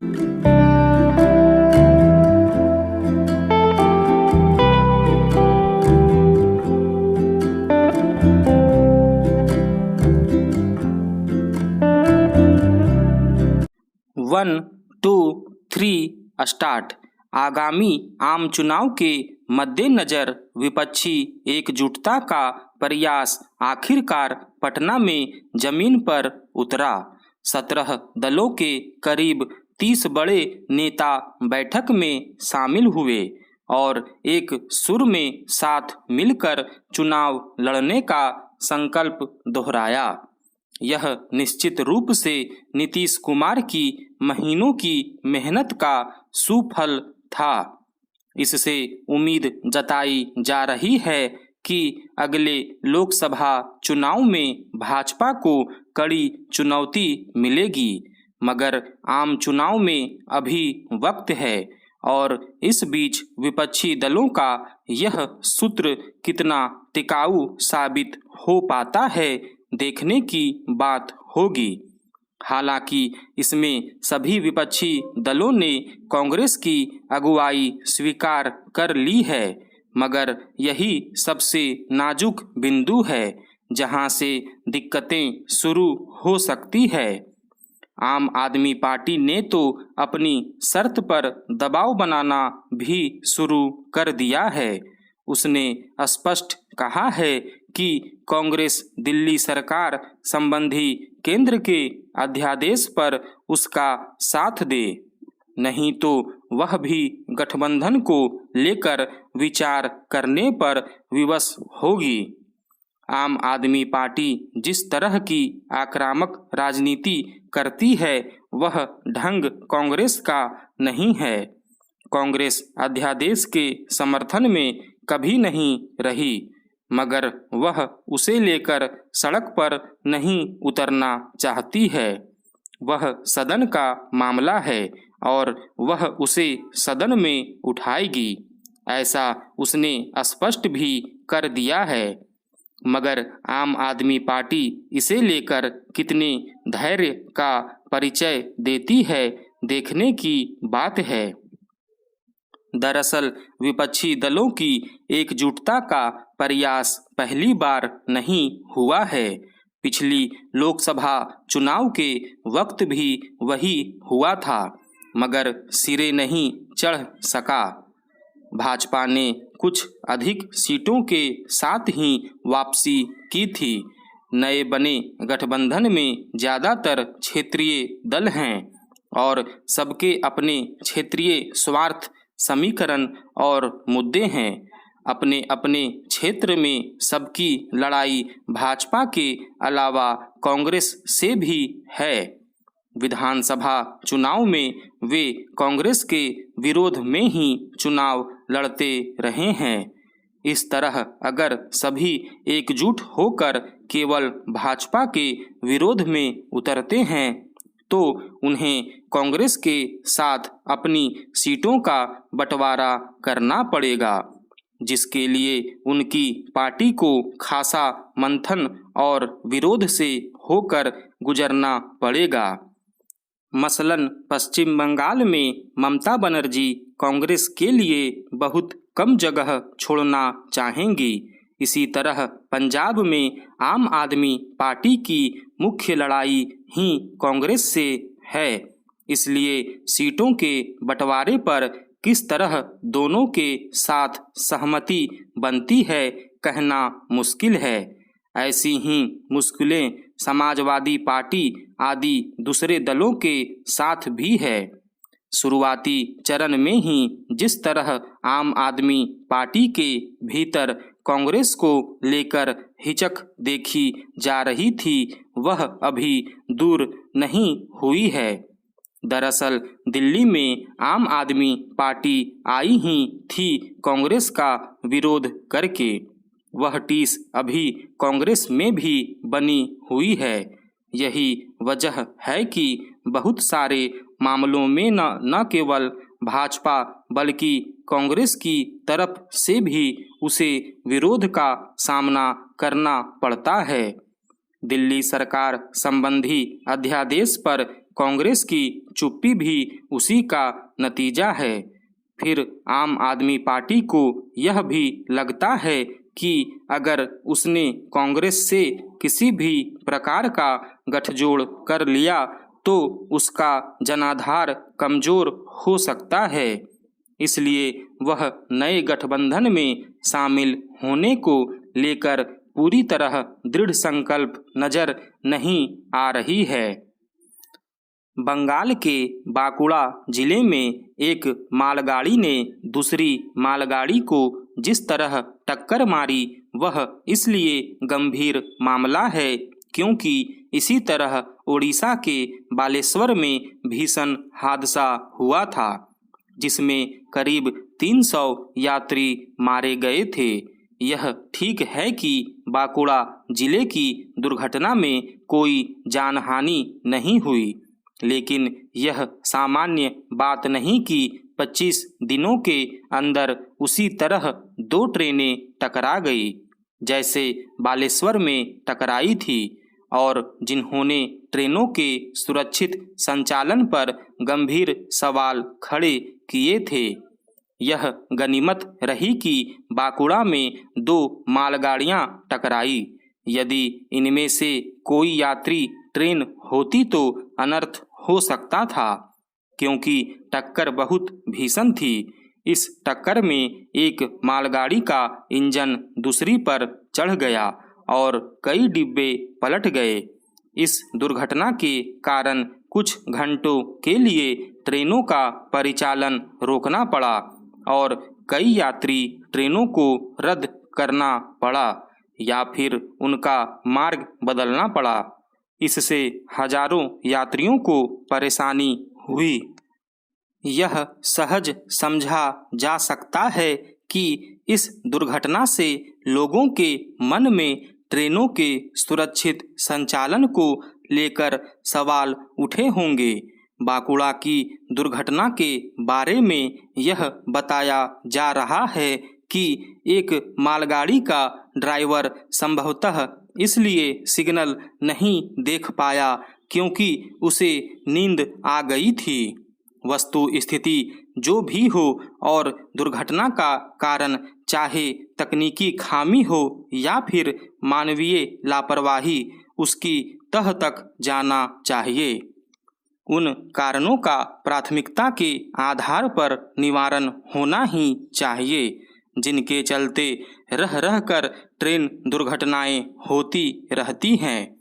1, 2, 3 start. आगामी आम चुनाव के मद्देनजर विपक्षी एकजुटता का प्रयास आखिरकार पटना में जमीन पर उतरा। 17 दलों के करीब 30 बड़े नेता बैठक में शामिल हुए और एक सुर में साथ मिलकर चुनाव लड़ने का संकल्प दोहराया। यह निश्चित रूप से नीतीश कुमार की महीनों की मेहनत का सुफल था। इससे उम्मीद जताई जा रही है कि अगले लोकसभा चुनाव में भाजपा को कड़ी चुनौती मिलेगी, मगर आम चुनाव में अभी वक्त है और इस बीच विपक्षी दलों का यह सूत्र कितना टिकाऊ साबित हो पाता है, देखने की बात होगी। हालांकि इसमें सभी विपक्षी दलों ने कांग्रेस की अगुवाई स्वीकार कर ली है, मगर यही सबसे नाजुक बिंदु है जहां से दिक्कतें शुरू हो सकती है। आम आदमी पार्टी ने तो अपनी शर्त पर दबाव बनाना भी शुरू कर दिया है। उसने स्पष्ट कहा है कि कांग्रेस दिल्ली सरकार संबंधी केंद्र के अध्यादेश पर उसका साथ दे, नहीं तो वह भी गठबंधन को लेकर विचार करने पर विवश होगी। आम आदमी पार्टी जिस तरह की आक्रामक राजनीति करती है वह ढंग कांग्रेस का नहीं है। कांग्रेस अध्यादेश के समर्थन में कभी नहीं रही, मगर वह उसे लेकर सड़क पर नहीं उतरना चाहती है। वह सदन का मामला है और वह उसे सदन में उठाएगी, ऐसा उसने स्पष्ट भी कर दिया है। मगर आम आदमी पार्टी इसे लेकर कितने धैर्य का परिचय देती है, देखने की बात है। दरअसल विपक्षी दलों की एकजुटता का प्रयास पहली बार नहीं हुआ है। पिछली लोकसभा चुनाव के वक्त भी वही हुआ था, मगर सिरे नहीं चढ़ सका। भाजपा ने कुछ अधिक सीटों के साथ ही वापसी की थी। नए बने गठबंधन में ज़्यादातर क्षेत्रीय दल हैं और सबके अपने क्षेत्रीय स्वार्थ समीकरण और मुद्दे हैं। अपने अपने क्षेत्र में सबकी लड़ाई भाजपा के अलावा कांग्रेस से भी है। विधानसभा चुनाव में वे कांग्रेस के विरोध में ही चुनाव लड़ते रहे हैं। इस तरह अगर सभी एकजुट होकर केवल भाजपा के विरोध में उतरते हैं तो उन्हें कांग्रेस के साथ अपनी सीटों का बंटवारा करना पड़ेगा, जिसके लिए उनकी पार्टी को खासा मंथन और विरोध से होकर गुजरना पड़ेगा। मसलन पश्चिम बंगाल में ममता बनर्जी कांग्रेस के लिए बहुत कम जगह छोड़ना चाहेंगी। इसी तरह पंजाब में आम आदमी पार्टी की मुख्य लड़ाई ही कांग्रेस से है। इसलिए सीटों के बंटवारे पर किस तरह दोनों के साथ सहमति बनती है कहना मुश्किल है। ऐसी ही मुश्किलें समाजवादी पार्टी आदि दूसरे दलों के साथ भी है। शुरुआती चरण में ही जिस तरह आम आदमी पार्टी के भीतर कांग्रेस को लेकर हिचक देखी जा रही थी, वह अभी दूर नहीं हुई है। दरअसल दिल्ली में आम आदमी पार्टी आई ही थी कांग्रेस का विरोध करके। वह टीस अभी कांग्रेस में भी बनी हुई है। यही वजह है कि बहुत सारे मामलों में न केवल भाजपा बल्कि कांग्रेस की तरफ से भी उसे विरोध का सामना करना पड़ता है। दिल्ली सरकार संबंधी अध्यादेश पर कांग्रेस की चुप्पी भी उसी का नतीजा है। फिर आम आदमी पार्टी को यह भी लगता है कि अगर उसने कांग्रेस से किसी भी प्रकार का गठजोड़ कर लिया तो उसका जनाधार कमजोर हो सकता है, इसलिए वह नए गठबंधन में शामिल होने को लेकर पूरी तरह दृढ़ संकल्प नजर नहीं आ रही है। बंगाल के बांकुड़ा जिले में एक मालगाड़ी ने दूसरी मालगाड़ी को जिस तरह टक्कर मारी वह इसलिए गंभीर मामला है क्योंकि इसी तरह ओडिशा के बालेश्वर में भीषण हादसा हुआ था जिसमें करीब 300 यात्री मारे गए थे। यह ठीक है कि बांकुड़ा जिले की दुर्घटना में कोई जानहानि नहीं हुई, लेकिन यह सामान्य बात नहीं कि 25 दिनों के अंदर उसी तरह 2 ट्रेनें टकरा गई जैसे बालेश्वर में टकराई थी और जिन्होंने ट्रेनों के सुरक्षित संचालन पर गंभीर सवाल खड़े किए थे। यह गनीमत रही कि बांकुड़ा में 2 मालगाड़ियां टकराई। यदि इनमें से कोई यात्री ट्रेन होती तो अनर्थ हो सकता था क्योंकि टक्कर बहुत भीषण थी। इस टक्कर में एक मालगाड़ी का इंजन दूसरी पर चढ़ गया और कई डिब्बे पलट गए। इस दुर्घटना के कारण कुछ घंटों के लिए ट्रेनों का परिचालन रोकना पड़ा और कई यात्री ट्रेनों को रद्द करना पड़ा या फिर उनका मार्ग बदलना पड़ा। इससे हजारों यात्रियों को परेशानी हुई। यह सहज समझा जा सकता है कि इस दुर्घटना से लोगों के मन में ट्रेनों के सुरक्षित संचालन को लेकर सवाल उठे होंगे। बांकुड़ा की दुर्घटना के बारे में यह बताया जा रहा है कि एक मालगाड़ी का ड्राइवर संभवतः इसलिए सिग्नल नहीं देख पाया क्योंकि उसे नींद आ गई थी। वस्तु स्थिति जो भी हो और दुर्घटना का कारण चाहे तकनीकी खामी हो या फिर मानवीय लापरवाही, उसकी तह तक जाना चाहिए। उन कारणों का प्राथमिकता के आधार पर निवारण होना ही चाहिए जिनके चलते रह रहकर ट्रेन दुर्घटनाएं होती रहती हैं।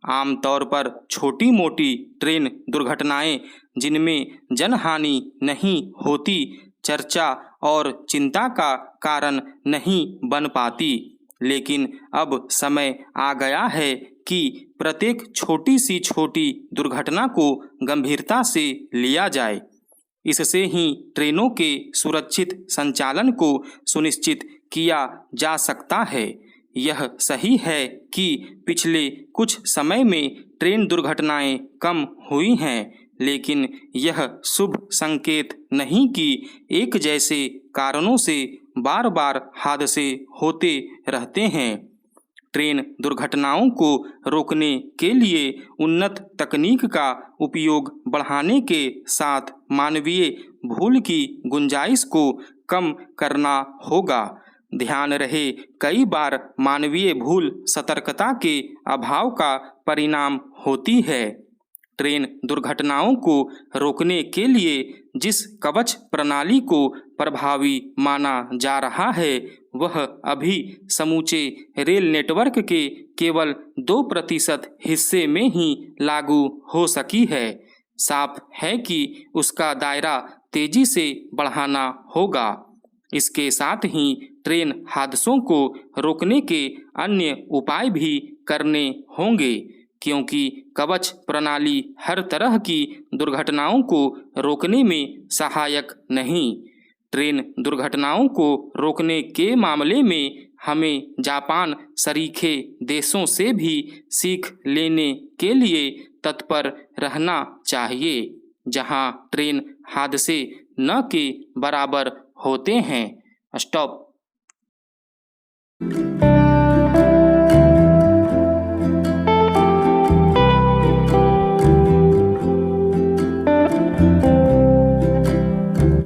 आमतौर पर छोटी मोटी ट्रेन दुर्घटनाएं जिनमें जनहानि नहीं होती चर्चा और चिंता का कारण नहीं बन पाती, लेकिन अब समय आ गया है कि प्रत्येक छोटी सी छोटी दुर्घटना को गंभीरता से लिया जाए। इससे ही ट्रेनों के सुरक्षित संचालन को सुनिश्चित किया जा सकता है। यह सही है कि पिछले कुछ समय में ट्रेन दुर्घटनाएं कम हुई हैं, लेकिन यह शुभ संकेत नहीं कि एक जैसे कारणों से बार बार हादसे होते रहते हैं। ट्रेन दुर्घटनाओं को रोकने के लिए उन्नत तकनीक का उपयोग बढ़ाने के साथ मानवीय भूल की गुंजाइश को कम करना होगा। ध्यान रहे, कई बार मानवीय भूल सतर्कता के अभाव का परिणाम होती है। ट्रेन दुर्घटनाओं को रोकने के लिए जिस कवच प्रणाली को प्रभावी माना जा रहा है वह अभी समूचे रेल नेटवर्क के केवल 2% हिस्से में ही लागू हो सकी है। साफ है कि उसका दायरा तेजी से बढ़ाना होगा। इसके साथ ही ट्रेन हादसों को रोकने के अन्य उपाय भी करने होंगे क्योंकि कवच प्रणाली हर तरह की दुर्घटनाओं को रोकने में सहायक नहीं। ट्रेन दुर्घटनाओं को रोकने के मामले में हमें जापान सरीखे देशों से भी सीख लेने के लिए तत्पर रहना चाहिए, जहां ट्रेन हादसे न के बराबर होते हैं। स्टॉप।